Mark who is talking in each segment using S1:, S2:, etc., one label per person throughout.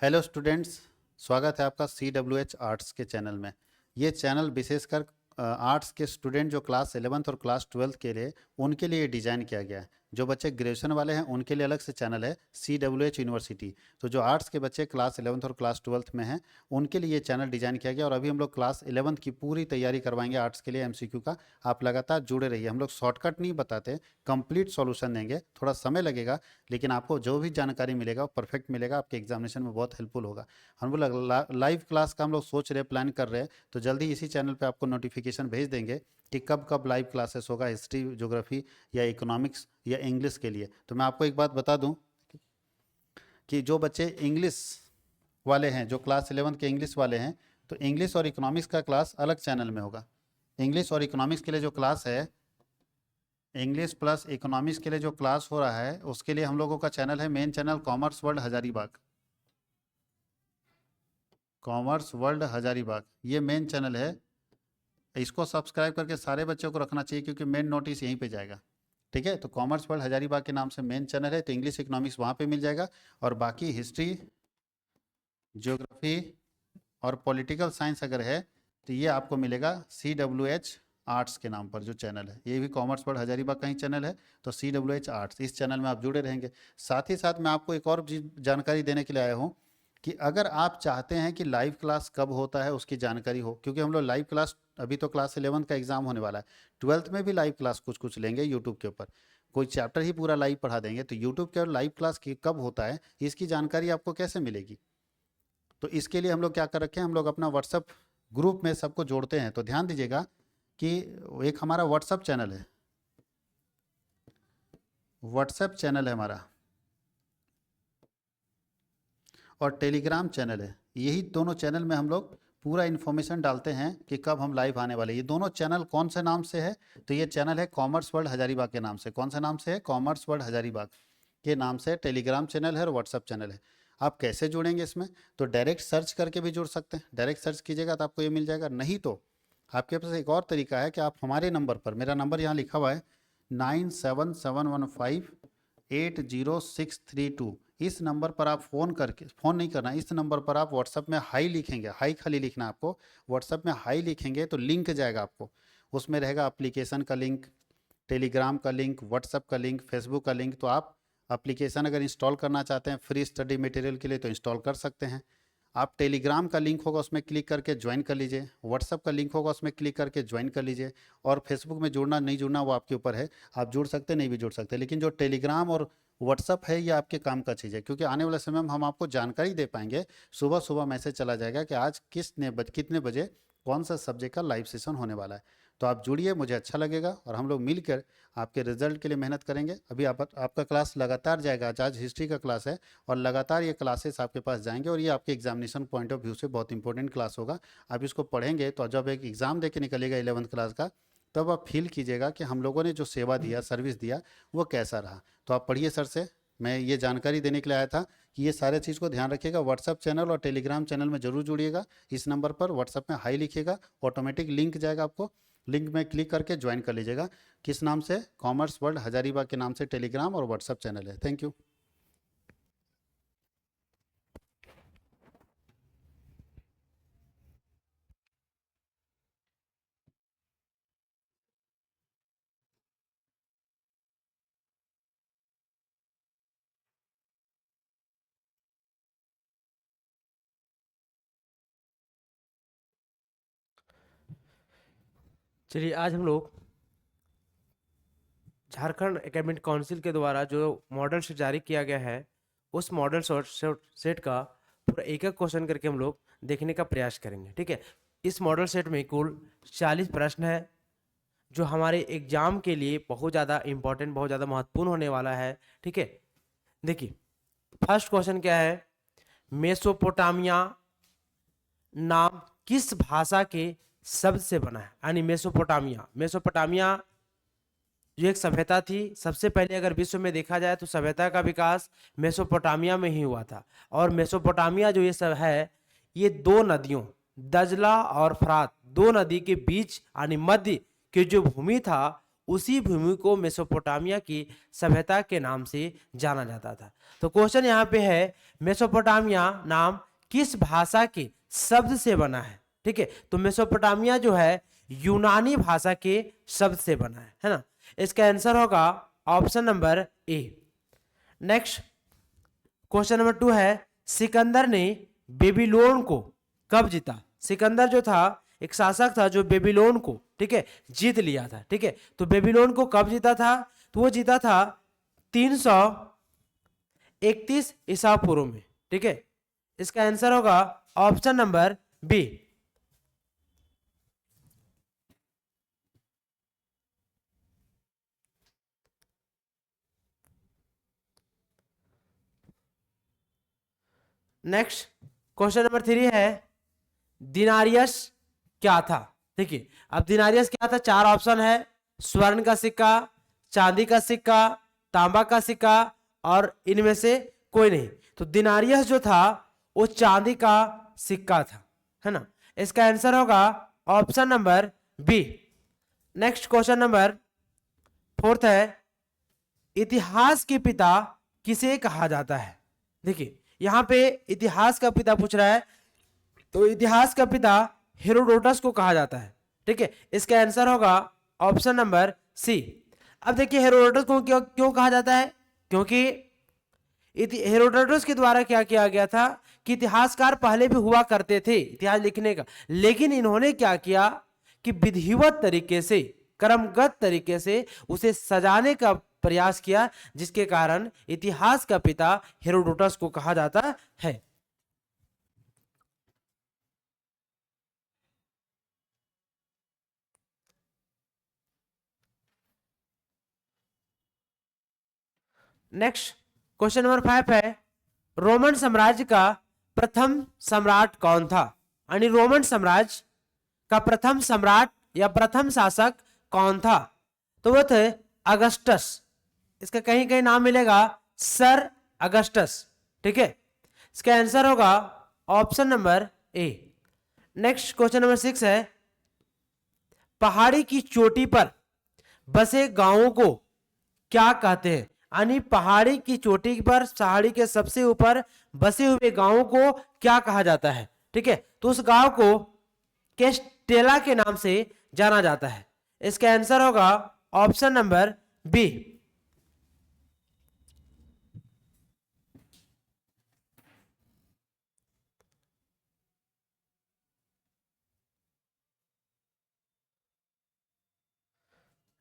S1: Hello students, स्वागत है आपका CWH आर्ट्स के चैनल में। ये चैनल विशेषकर आर्ट्स के स्टूडेंट जो क्लास 11th और क्लास 12th के लिए उनके लिए डिज़ाइन किया गया है। जो बच्चे ग्रेजुएशन वाले हैं उनके लिए अलग से चैनल है CWH यूनिवर्सिटी। तो जो आर्ट्स के बच्चे क्लास 11th और क्लास 12th में हैं उनके लिए ये चैनल डिज़ाइन किया गया। और अभी हम लोग क्लास 11th की पूरी तैयारी करवाएंगे आर्ट्स के लिए MCQ का। आप लगातार जुड़े रहिए। हम लोग शॉर्टकट नहीं बताते, कंप्लीट सॉल्यूशन देंगे। थोड़ा समय लगेगा लेकिन आपको जो भी जानकारी मिलेगा वो परफेक्ट मिलेगा, आपके एग्जामिनेशन में बहुत हेल्पफुल होगा। हम लोग लाइव क्लास का हम लोग सोच रहे, प्लान कर रहे हैं, तो जल्दी इसी चैनल पे आपको नोटिफिकेशन भेज देंगे कि कब कब लाइव क्लासेस होगा, हिस्ट्री, ज्योग्राफी या इकोनॉमिक्स या इंग्लिश के लिए। तो मैं आपको एक बात बता दूं कि जो बच्चे इंग्लिश वाले हैं, जो क्लास 11 के इंग्लिश वाले हैं, तो इंग्लिश और इकोनॉमिक्स का क्लास अलग चैनल में होगा। इंग्लिश और इकोनॉमिक्स के लिए जो क्लास है, इंग्लिश प्लस इकोनॉमिक्स के लिए जो क्लास हो रहा है, उसके लिए हम लोगों का चैनल है, main channel commerce world Hazaribagh. Commerce world Hazaribagh ये मेन चैनल है। इसको सब्सक्राइब करके सारे बच्चों को रखना चाहिए क्योंकि मेन नोटिस यहीं पे जाएगा। ठीक है, तो कॉमर्स वर्ल्ड हजारीबाग के नाम से मेन चैनल है, तो इंग्लिश इकोनॉमिक्स वहाँ पे मिल जाएगा। और बाकी हिस्ट्री, ज्योग्राफी और पॉलिटिकल साइंस अगर है तो ये आपको मिलेगा CWH आर्ट्स के नाम पर जो चैनल है। ये भी कॉमर्स वर्ल्ड हजारीबाग का ही चैनल है, तो CWH आर्ट्स, इस चैनल में आप जुड़े रहेंगे। साथ ही साथ मैं आपको एक और जानकारी देने के लिए आया हूँ कि अगर आप चाहते हैं कि लाइव क्लास कब होता है उसकी जानकारी हो, क्योंकि हम लोग लाइव क्लास, अभी तो क्लास 11 का एग्जाम होने वाला है, 12th में भी लाइव क्लास कुछ कुछ लेंगे यूट्यूब के ऊपर। कोई चैप्टर ही पूरा लाइव पढ़ा देंगे, तो यूट्यूब के लाइव क्लास कब होता है इसकी जानकारी आपको कैसे मिलेगी। तो इसके लिए हम लोग क्या कर रखे हैं, हम लोग अपना व्हाट्सअप ग्रुप में सबको जोड़ते हैं। तो ध्यान दीजिएगा कि एक हमारा व्हाट्सअप चैनल है, व्हाट्सएप चैनल है हमारा, और टेलीग्राम चैनल है। यही दोनों चैनल में हम लोग पूरा इन्फॉर्मेशन डालते हैं कि कब हम लाइव आने वाले। ये दोनों चैनल कौन से नाम से है, तो ये चैनल है कॉमर्स वर्ल्ड हजारीबाग के नाम से। कौन से नाम से है? कॉमर्स वर्ल्ड हजारीबाग के नाम से टेलीग्राम चैनल है और व्हाट्सअप चैनल है। आप कैसे जुड़ेंगे इसमें? तो डायरेक्ट सर्च करके भी जुड़ सकते हैं। डायरेक्ट सर्च कीजिएगा तो आपको ये मिल जाएगा। नहीं तो आपके पास एक और तरीका है कि आप हमारे नंबर पर, मेरा नंबर यहाँ लिखा हुआ है 9771580632, इस नंबर पर आप फ़ोन करके, फ़ोन नहीं करना, इस नंबर पर आप व्हाट्सअप में हाई लिखेंगे, हाई खाली लिखना आपको। व्हाट्सअप में हाई लिखेंगे तो लिंक जाएगा आपको, उसमें रहेगा एप्लीकेशन का लिंक, टेलीग्राम का लिंक, व्हाट्सअप का लिंक, फेसबुक का लिंक। तो आप एप्लीकेशन अगर इंस्टॉल करना चाहते हैं फ्री स्टडी मटेरियल के लिए तो इंस्टॉल कर सकते हैं। आप टेलीग्राम का लिंक होगा उसमें क्लिक करके ज्वाइन कर लीजिए, व्हाट्सअप का लिंक होगा उसमें क्लिक करके ज्वाइन कर लीजिए। और फेसबुक में जुड़ना नहीं जुड़ना वो आपके ऊपर है, आप जुड़ सकते नहीं भी जुड़ सकते। लेकिन जो टेलीग्राम और व्हाट्सअप है ये आपके काम का चीज़ है, क्योंकि आने वाले समय में हम आपको जानकारी दे पाएंगे। सुबह सुबह मैसेज चला जाएगा कि आज कितने बजे कौन सा सब्जेक्ट का लाइव सेशन होने वाला है। तो आप जुड़िए, मुझे अच्छा लगेगा और हम लोग मिलकर आपके रिजल्ट के लिए मेहनत करेंगे। अभी आपका क्लास लगातार जाएगा, आज हिस्ट्री का क्लास है और लगातार ये क्लासेस आपके पास जाएंगे और ये आपके एग्जामिनेशन पॉइंट ऑफ व्यू से बहुत इंपॉर्टेंट क्लास होगा। आप इसको पढ़ेंगे तो जब एक एग्ज़ाम दे के निकलेगा 11th क्लास का, तब आप फील कीजिएगा कि हम लोगों ने जो सेवा दिया, सर्विस दिया, वो कैसा रहा। तो आप पढ़िए सर से, मैं ये जानकारी देने के लिए आया था कि ये सारे चीज़ को ध्यान रखिएगा। व्हाट्सअप चैनल और टेलीग्राम चैनल में जरूर जुड़िएगा। इस नंबर पर व्हाट्सअप में हाई लिखिएगा, ऑटोमेटिक लिंक जाएगा आपको, लिंक में क्लिक करके ज्वाइन कर लीजिएगा। किस नाम से? कॉमर्स वर्ल्ड हजारीबाग के नाम से टेलीग्राम और व्हाट्सअप चैनल है। Thank you.
S2: चलिए आज हम लोग झारखंड एकेडमिक काउंसिल के द्वारा जो मॉडल सेट जारी किया गया है उस मॉडल सेट का पूरा एक एक क्वेश्चन करके हम लोग देखने का प्रयास करेंगे। ठीक है, इस मॉडल सेट में कुल 40 प्रश्न है जो हमारे एग्जाम के लिए बहुत ज़्यादा इंपॉर्टेंट, बहुत ज़्यादा महत्वपूर्ण होने वाला है। ठीक है, देखिए फर्स्ट क्वेश्चन क्या है, मेसोपोटामिया नाम किस भाषा के शब्द से बना है। यानी मेसोपोटामिया जो एक सभ्यता थी, सबसे पहले अगर विश्व में देखा जाए तो सभ्यता का विकास मेसोपोटामिया में ही हुआ था। और मेसोपोटामिया जो ये सब है, ये दो नदियों दजला और फरात, दो नदी के बीच यानी मध्य की जो भूमि था उसी भूमि को मेसोपोटामिया की सभ्यता के नाम से जाना जाता था। तो क्वेश्चन यहाँ पे है, मेसोपोटामिया नाम किस भाषा के शब्द से बना है? ठीक है, तो मेसोपोटामिया जो है यूनानी भाषा के शब्द से बना है ना। इसका आंसर होगा option number A. Next question number 2 है, सिकंदर ने बेबीलोन को कब जीता? सिकंदर जो था एक शासक था जो बेबीलोन को, ठीक है, जीत लिया था। ठीक है, तो बेबीलोन को कब जीता था? तो वो जीता था 331 ईसा पूर्व में। ठीक है, इसका आंसर होगा option number B. Next question number 3 है, दिनारियस क्या था? देखिए, अब दिनारियस क्या था? 4 ऑप्शन है, स्वर्ण का सिक्का, चांदी का सिक्का, तांबा का सिक्का और इनमें से कोई नहीं। तो दिनारियस जो था वो चांदी का सिक्का था, है ना। इसका आंसर होगा option number B. Next question number 4 है, इतिहास के पिता किसे कहा जाता है? देखिए, यहां पे इतिहास का पिता पूछ रहा है, तो इतिहास का पिता हेरोडोटस को कहा जाता है। ठीक है, इसका आंसर होगा ऑप्शन नंबर सी। अब देखिए, हेरोडोटस को क्यों कहा जाता है? क्योंकि हेरोडोटस के द्वारा क्या किया गया था कि इतिहासकार पहले भी हुआ करते थे इतिहास लिखने का, लेकिन इन्होंने क्या किया कि विधिवत तरीके से, क्रमगत तरीके से उसे सजाने का प्रयास किया, जिसके कारण इतिहास का पिता हेरोडोटस को कहा जाता है। नेक्स्ट क्वेश्चन नंबर 5 है, रोमन साम्राज्य का प्रथम सम्राट कौन था? यानी रोमन साम्राज्य का प्रथम सम्राट या प्रथम शासक कौन था? तो वो थे अगस्टस। इसका कहीं कहीं नाम मिलेगा सर अगस्टस। ठीक है, इसका आंसर होगा option number A. Next question number 6 है, पहाड़ी की चोटी पर बसे गांवों को क्या कहते हैं? यानी पहाड़ी की चोटी पर, पहाड़ी के सबसे ऊपर बसे हुए गांवों को क्या कहा जाता है? ठीक है, तो उस गांव को केस्टेला के नाम से जाना जाता है। इसका आंसर होगा option number B.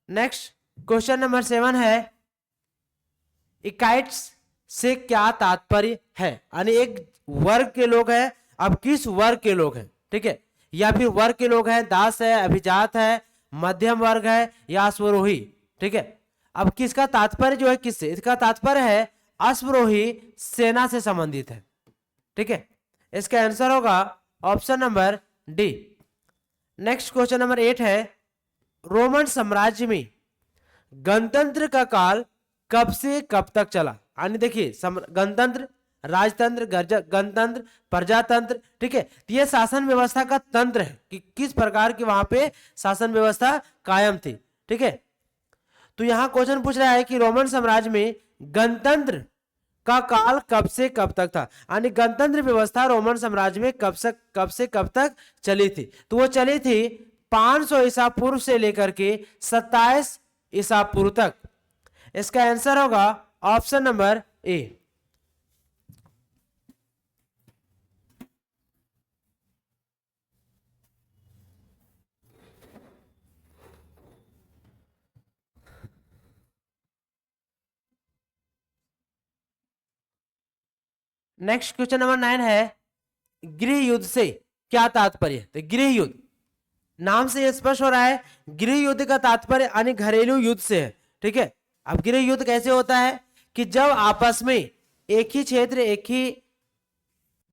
S2: Next question number 7 है, इकाइट्स से क्या तात्पर्य है? यानी एक वर्ग के लोग हैं, अब किस वर्ग के लोग हैं? ठीक है, या फिर वर्ग के लोग हैं, दास है, अभिजात है, मध्यम वर्ग है या अश्वरोही। ठीक है, अब किसका तात्पर्य जो है किससे? इसका तात्पर्य है अश्वरोही सेना से संबंधित है। ठीक है, इसका आंसर होगा option number D. Next question number 8 है, रोमन साम्राज्य में गणतंत्र का काल कब से कब तक चला? यानी देखिए, गणतंत्र, राजतंत्र, गणतंत्र, प्रजातंत्र। ठीक है, तो ये शासन व्यवस्था का तंत्र है कि किस प्रकार की वहां पे शासन व्यवस्था कायम थी। ठीक है, तो यहां क्वेश्चन पूछ रहा है कि रोमन साम्राज्य में गणतंत्र का काल कब से कब तक था? यानी गणतंत्र व्यवस्था रोमन साम्राज्य में कब से कब तक चली थी? तो वो चली थी 500 ईसा पूर्व से लेकर के 27 ईसा पूर्व तक। इसका आंसर होगा option number A. Next question number 9 है, गृह युद्ध से क्या तात्पर्य? तो गृह युद्ध नाम से स्पष्ट हो रहा है, गृह युद्ध का तात्पर्य यानी घरेलू युद्ध से है। ठीक है, अब गृह युद्ध कैसे होता है कि जब आपस में एक ही क्षेत्र, एक ही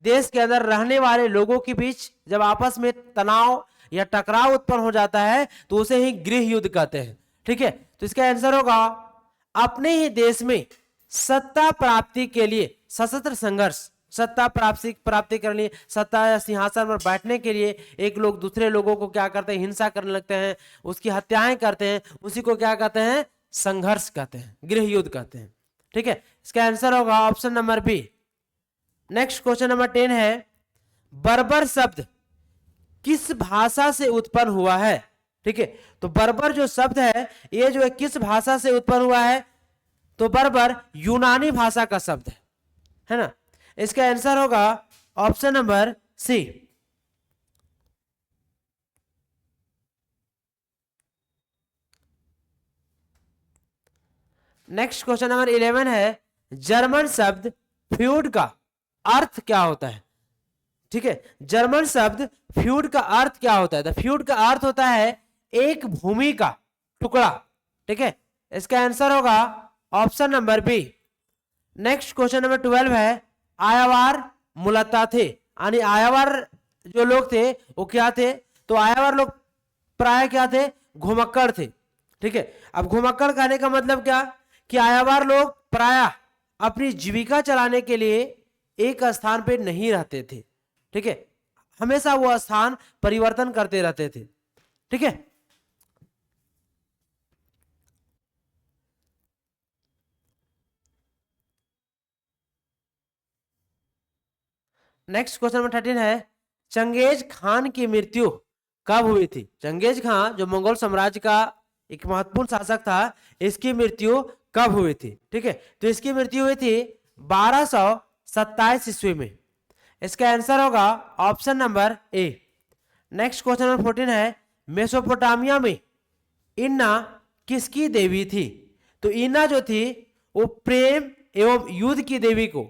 S2: देश के अंदर रहने वाले लोगों के बीच जब आपस में तनाव या टकराव उत्पन्न हो जाता है तो उसे ही गृह युद्ध कहते हैं। ठीक है, तो इसका आंसर होगा अपने ही देश में सत्ता प्राप्ति के लिए सशस्त्र संघर्ष सत्ता प्राप्ति करने लिए, सत्ता या सिंहासन पर बैठने के लिए एक लोग दूसरे लोगों को क्या करते हैं, हिंसा करने लगते हैं, उसकी हत्याएं करते हैं, उसी को क्या कहते हैं, संघर्ष कहते हैं, गृह युद्ध कहते हैं। ठीक है, इसका आंसर होगा option number B. Next question number 10 है, बर्बर शब्द किस भाषा से उत्पन्न हुआ है? ठीक है, तो बर्बर जो शब्द है ये जो है किस भाषा से उत्पन्न हुआ है? तो बर्बर यूनानी भाषा का शब्द है ना। इसका आंसर होगा option number C. Next question number 11 है, जर्मन शब्द फ्यूड का अर्थ क्या होता है? ठीक है, जर्मन शब्द फ्यूड का अर्थ क्या होता है? तो फ्यूड का अर्थ होता है एक भूमि का टुकड़ा। ठीक है, इसका आंसर होगा option number B. Next question number 12 है, आयावार मूलतः थे, यानी आयावार जो लोग थे वो क्या थे? तो आयावार लोग प्राय क्या थे? घुमक्कड़ थे। ठीक है, अब घुमक्कड़ कहने का मतलब क्या कि आयावार लोग प्राय अपनी जीविका चलाने के लिए एक स्थान पे नहीं रहते थे। ठीक है, हमेशा वो स्थान परिवर्तन करते रहते थे। ठीक है, नेक्स्ट क्वेश्चन नंबर 13 है, चंगेज खान की मृत्यु कब हुई थी? चंगेज खान जो मंगोल साम्राज्य का एक महत्वपूर्ण शासक था, इसकी मृत्यु कब हुई थी? ठीक है, तो इसकी मृत्यु हुई थी 1227 ईस्वी में। इसका आंसर होगा option number A. Next question number 14 है, मेसोपोटामिया में इन्ना किसकी देवी थी? तो इन्ना जो थी वो प्रेम एवं युद्ध की देवी को,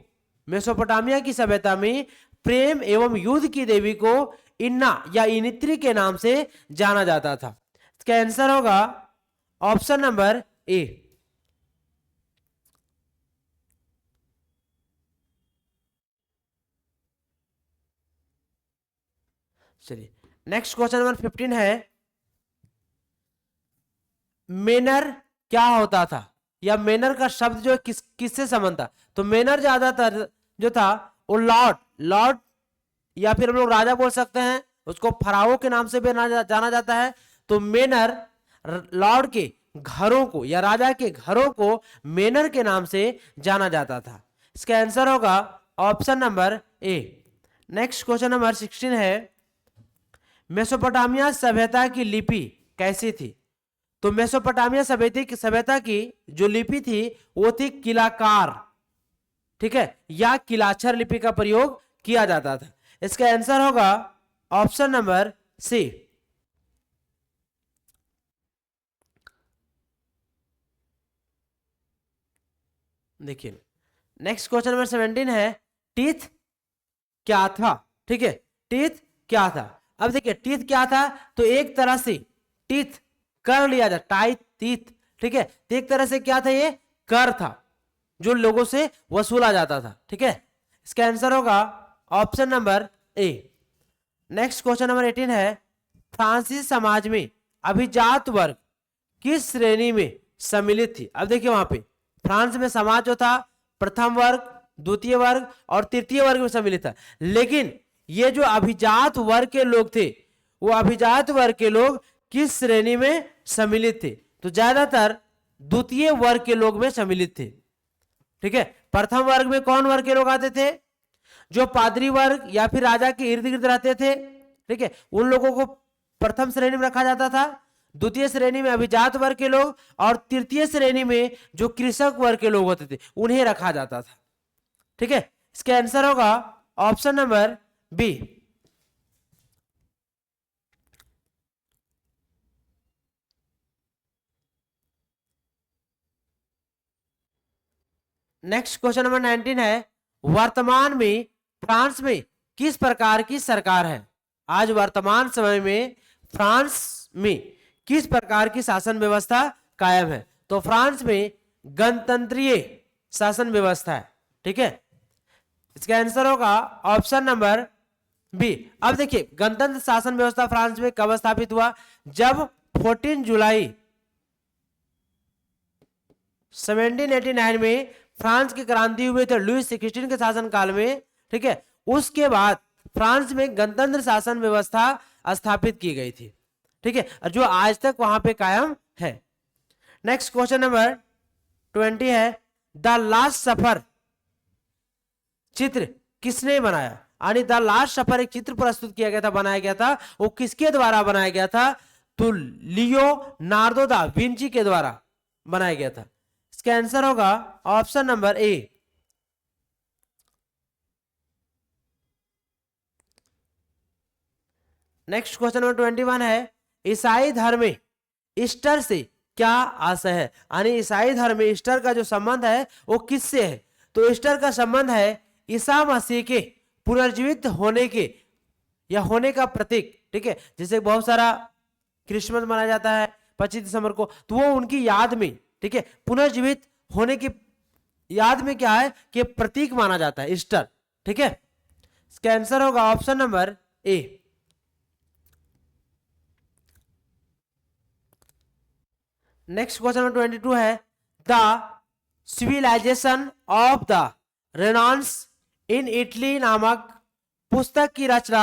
S2: मेसोपोटामिया की सभ्यता में प्रेम एवं युद्ध की देवी को इन्ना या इनित्री के नाम से जाना जाता था। इसका आंसर होगा ऑप्शन नंबर ए। चलिए, नेक्स्ट क्वेश्चन नंबर 15 है, मेनर क्या होता था, या मेनर का शब्द जो किससे संबंध था? तो मेनर ज्यादातर जो था वो लॉर्ड या फिर हम लोग राजा बोल सकते हैं, उसको फराओ के नाम से भी जाना जाता है। तो मेनर लॉर्ड के घरों को या राजा के घरों को मेनर के नाम से जाना जाता था। इसका आंसर होगा option number A. Next question number 16 है, मेसोपोटामिया सभ्यता की लिपि कैसी थी? तो मेसोपोटामिया सभ्यता की जो लिपि थी वो थी किलाकार। ठीक है, या किलाक्षर लिपि का प्रयोग किया जाता था। इसका आंसर होगा ऑप्शन नंबर सी। देखिए, नेक्स्ट क्वेश्चन नंबर 17 है, टीथ क्या था? ठीक है, टीथ क्या था? अब देखिए, टीथ क्या था? तो एक तरह से टीथ कर लिया जाता, टाइथ टीथ। ठीक है, तो एक तरह से क्या था? ये कर था जो लोगों से वसूला जाता था। ठीक है, इसका आंसर होगा option number A. Next question number 18 है, फ्रांसीसी समाज में अभिजात वर्ग किस श्रेणी में सम्मिलित थी? अब देखिए, वहां पे फ्रांस में समाज जो था प्रथम वर्ग, द्वितीय वर्ग और तृतीय वर्ग में सम्मिलित था। लेकिन ये जो अभिजात वर्ग के लोग थे, वो अभिजात वर्ग के लोग किस श्रेणी में सम्मिलित थे? तो ज्यादातर द्वितीय वर्ग के लोग में सम्मिलित थे। ठीक है, प्रथम वर्ग में कौन वर्ग के लोग आते थे? जो पादरी वर्ग या फिर राजा के इर्द गिर्द रहते थे। ठीक है, उन लोगों को प्रथम श्रेणी में रखा जाता था। द्वितीय श्रेणी में अभिजात वर्ग के लोग, और तृतीय श्रेणी में जो कृषक वर्ग के लोग होते थे उन्हें रखा जाता था। ठीक है, इसका आंसर होगा option number B. Next question number 19 है, वर्तमान में फ्रांस में किस प्रकार की सरकार है? आज वर्तमान समय में फ्रांस में किस प्रकार की शासन व्यवस्था कायम है? तो फ्रांस में गणतंत्रीय शासन व्यवस्था है। ठीक है, इसका आंसर होगा ऑप्शन नंबर बी। अब देखिए, गणतंत्र शासन व्यवस्था फ्रांस में कब स्थापित हुआ? जब 14 जुलाई 1789 में फ्रांस की क्रांति हुई, तो लुईस 16 के शासन काल में ठीक है। उसके बाद फ्रांस में गणतंत्र शासन व्यवस्था स्थापित की गई थी, ठीक है, जो आज तक वहां पे कायम है। नेक्स्ट क्वेश्चन नंबर 20 है, द लास्ट सफर चित्र किसने बनाया? यानी द लास्ट सफर एक चित्र प्रस्तुत किया गया था, बनाया गया था, वो किसके द्वारा बनाया गया था? तो लियोनार्दो दा विंची के द्वारा बनाया गया था। इसका आंसर होगा option number A. Next question number 21 है, ईसाई धर्म में ईस्टर से क्या आशय है? यानी ईसाई धर्म में ईस्टर का जो संबंध है वो किससे है? तो ईस्टर का संबंध है ईसा मसीह के पुनर्जीवित होने के या होने का प्रतीक, ठीक है। जैसे बहुत सारा क्रिसमस मनाया जाता है 25 दिसंबर को, तो वो उनकी याद में, ठीक है, पुनर्जीवित होने की याद में क्या है कि प्रतीक माना जाता है ईस्टर, ठीक है। इसका आंसर होगा option number A. Next question number 22 है, the civilization of the Renaissance in Italy नामक पुस्तक की रचना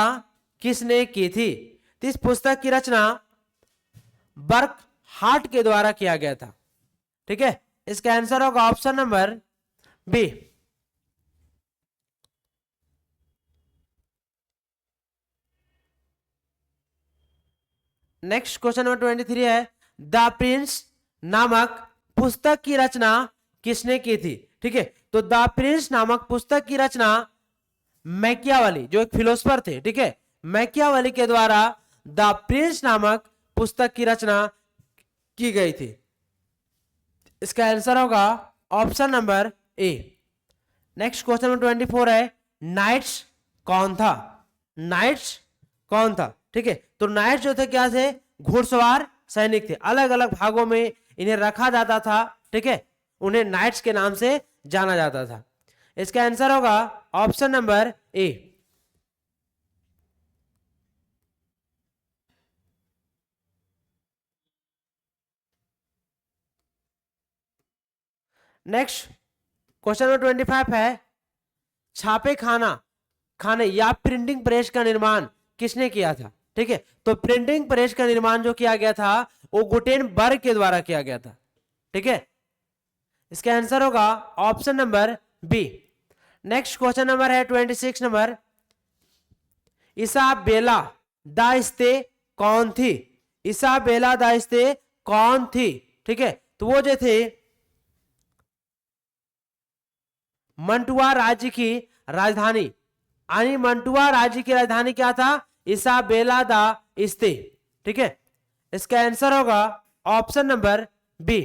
S2: किसने की थी? तो इस पुस्तक की रचना बर्कहार्ट के द्वारा किया गया था, ठीक है। इसका आंसर होगा option number B. Next question number 23 है, द प्रिंस नामक पुस्तक की रचना किसने की थी? ठीक है, तो द प्रिंस नामक पुस्तक की रचना मैकियावेली, जो एक फिलोसफर थे, ठीक है, मैकियावेली के द्वारा द प्रिंस नामक पुस्तक की रचना की गई थी। इसका आंसर होगा option number A. Next question number 24 है, नाइट्स कौन था? नाइट्स कौन था? ठीक है, तो नाइट्स जो थे क्या थे? घुड़सवार सैनिक थे। अलग अलग भागों में इन्हें रखा जाता था, ठीक है, उन्हें नाइट्स के नाम से जाना जाता था। इसका आंसर होगा option number A. Next question number 25 है, छापे खाने या प्रिंटिंग प्रेस का निर्माण किसने किया था? ठीक है, तो प्रिंटिंग प्रेस का निर्माण जो किया गया था वो गुटेनबर्ग के द्वारा किया गया था, ठीक है। इसका आंसर होगा option number B. Next question number है 26 नंबर, इसाबेला दाइस्ते कौन थी? इसाबेला दाइस्ते कौन थी? ठीक है, तो वो जो थे मंटुआ राज्य की राजधानी, यानी मंटुआ राज्य की राजधानी क्या था? इसाबेला दा इस्ते, ठीक है। इसका आंसर होगा option number B.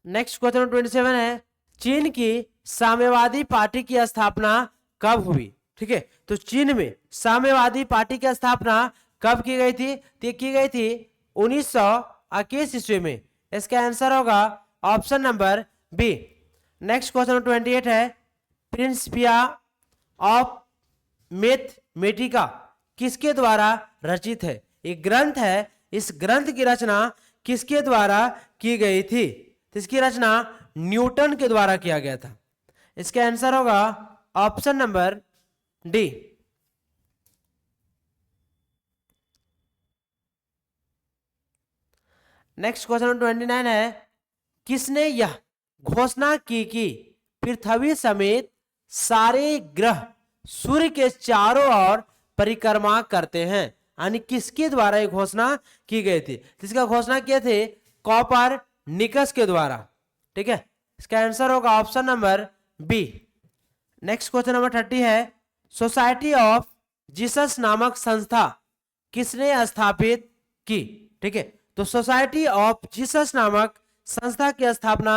S2: Next question number 27 है, चीन की साम्यवादी पार्टी की स्थापना कब हुई? ठीक है, तो चीन में साम्यवादी पार्टी की स्थापना कब की गई थी? तो की गई थी 1921 ईस्वी में। इसका आंसर होगा option number B. Next question number 28 है, प्रिंसिपिया ऑफ मैथमेटिका किसके द्वारा रचित है? एक ग्रंथ है, इस ग्रंथ की रचना किसके द्वारा की गई थी? तो इसकी रचना न्यूटन के द्वारा किया गया था। इसका आंसर होगा option number D. Next question number 29 है, किसने यह घोषणा की कि पृथ्वी समेत सारे ग्रह सूर्य के चारों ओर परिक्रमा करते हैं? यानी किसके द्वारा यह घोषणा की गई थी? जिसका घोषणा किए थे कोपरनिकस के द्वारा, ठीक है। इसका आंसर होगा option number B. Next question number 30 है, सोसाइटी ऑफ जीसस नामक संस्था किसने स्थापित की? ठीक है, तो सोसाइटी ऑफ जीसस नामक संस्था की स्थापना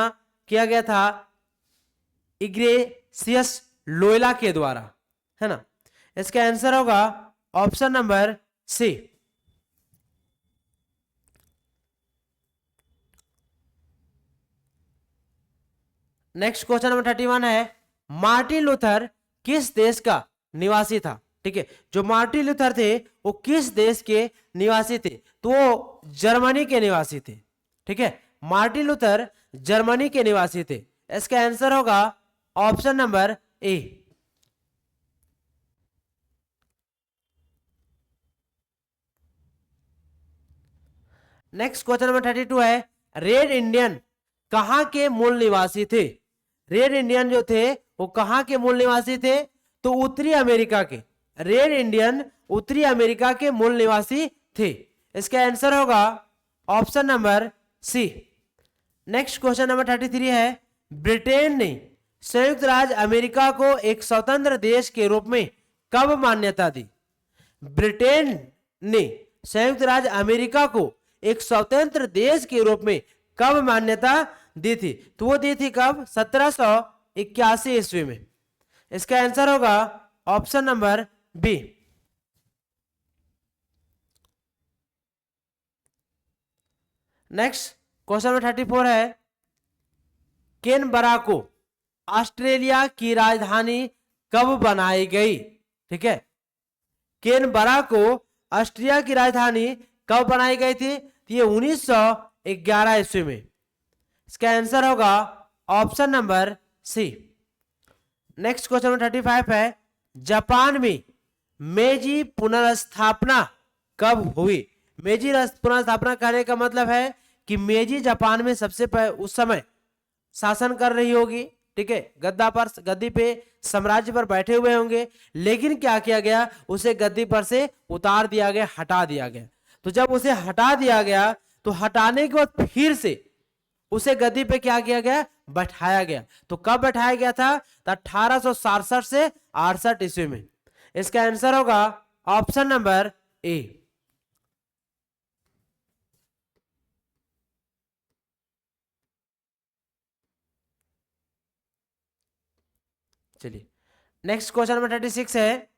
S2: किया गया था इग्नेशियस लोयोला के द्वारा, है ना। इसका आंसर होगा option number C. Next question number 31 है, मार्टिन लूथर किस देश का निवासी था? ठीक है। जो मार्टिन लूथर थे वो किस देश के निवासी थे? तो वो जर्मनी के निवासी थे, ठीक है। मार्टिन लूथर जर्मनी के निवासी थे। इसका आंसर होगा option number A. Next question number 32 है, रेड इंडियन कहां के मूल निवासी थे? रेड इंडियन जो थे वो कहां के मूल निवासी थे? तो उत्तरी अमेरिका के। रेड इंडियन उत्तरी अमेरिका के मूल निवासी थे। इसका आंसर होगा option number C. Next question number 33 है, ब्रिटेन ने संयुक्त राज्य अमेरिका को एक स्वतंत्र देश के रूप में कब मान्यता दी? ब्रिटेन ने संयुक्त राज्य अमेरिका को एक स्वतंत्र देश के रूप में कब मान्यता दी थी? तो वो दी थी कब? 1781 ईस्वी में। इसका आंसर होगा option number B. Next question number 34 है, कैनबरा को ऑस्ट्रेलिया की राजधानी कब बनाई गई? ठीक है, कैनबरा को ऑस्ट्रिया की राजधानी कब बनाई गई थी? ये 1911 ईस्वी में। इसका आंसर होगा option number C. Next question number 35 है, जापान में मेजी पुनर्स्थापना कब हुई? मेजी पुनर्स्थापना कहने का मतलब है कि मेजी जापान में सबसे उस समय शासन कर रही होगी, ठीक है, गद्दी पे साम्राज्य पर बैठे हुए होंगे, लेकिन क्या किया गया? उसे गद्दी पर से उतार दिया गया, हटा दिया गया। तो जब उसे हटा दिया गया तो हटाने के बाद फिर से उसे गद्दी पे क्या किया गया? बैठाया गया। तो कब बैठाया गया था? तो 1867 से 68 ईस्वी में। इसका आंसर होगा ऑप्शन नंबर ए। चलिए नेक्स्ट क्वेश्चन नंबर 36 है,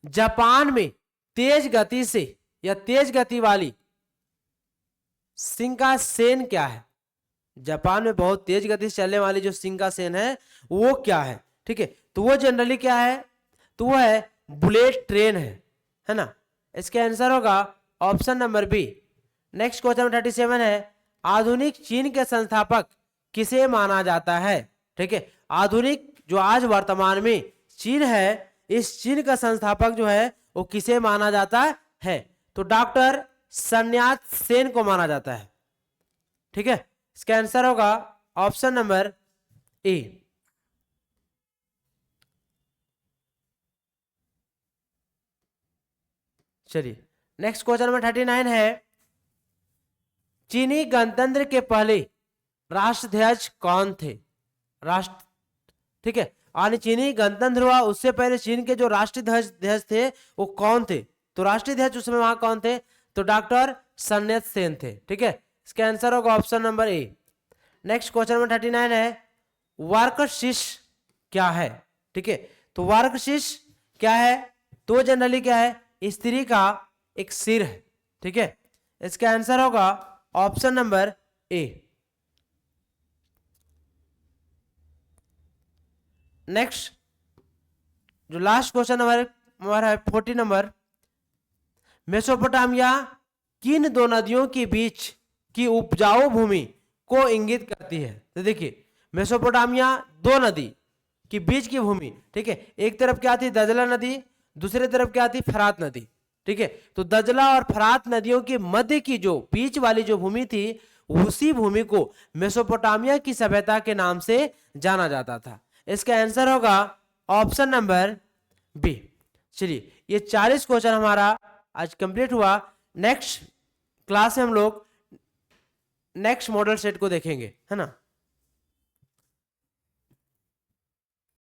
S2: जापान में तेज गति से या तेज गति वाली शिंकानसेन क्या है? जापान में बहुत तेज गति से चलने वाली जो शिंकानसेन है वो क्या है? ठीक है, तो वो जनरली क्या है? तो वो है बुलेट ट्रेन है ना। इसका आंसर होगा option number B. Next question number 37 है, आधुनिक चीन के संस्थापक किसे माना जाता है? ठीक है, आधुनिक जो आज वर्तमान में चीन है, इस चीन का संस्थापक जो है वो किसे माना जाता है? तो डॉक्टर सन यात सेन को माना जाता है। ठीक है, इसका आंसर होगा ऑप्शन नंबर ए। चलिए नेक्स्ट क्वेश्चन नंबर 39 है, चीनी गणतंत्र के पहले राष्ट्राध्यक्ष कौन थे? ठीक है, और चीनी गणतंत्र हुआ उससे पहले चीन के जो राष्ट्राध्यक्ष थे वो कौन थे? तो राष्ट्राध्यक्ष उसमें वहां कौन थे? तो डॉक्टर सन यात सेन थे। ठीक है, इसका आंसर होगा option number A. Next question number 39 है, वार्कशीष क्या है? ठीक है, तो वार्कशीष क्या है? तो जनरली क्या है? स्त्री का एक सिर है। ठीक है, इसका आंसर होगा ऑप्शन नंबर ए। नेक्स्ट जो लास्ट क्वेश्चन हमारा है 40 नंबर, मेसोपोटामिया किन दो नदियों के बीच की उपजाऊ भूमि को इंगित करती है? तो देखिए, मेसोपोटामिया दो नदी के बीच की भूमि, ठीक है, एक तरफ क्या थी? दजला नदी, दूसरी तरफ क्या थी? फरात नदी। ठीक है, तो दजला और फरात नदियों के मध्य की जो बीच वाली जो भूमि थी, उसी भूमि को मेसोपोटामिया की सभ्यता के नाम से जाना जाता था। इसका आंसर होगा ऑप्शन नंबर बी। चलिए ये 40 क्वेश्चन हमारा आज कंप्लीट हुआ। नेक्स्ट क्लास में हम लोग नेक्स्ट मॉडल सेट को देखेंगे, है ना।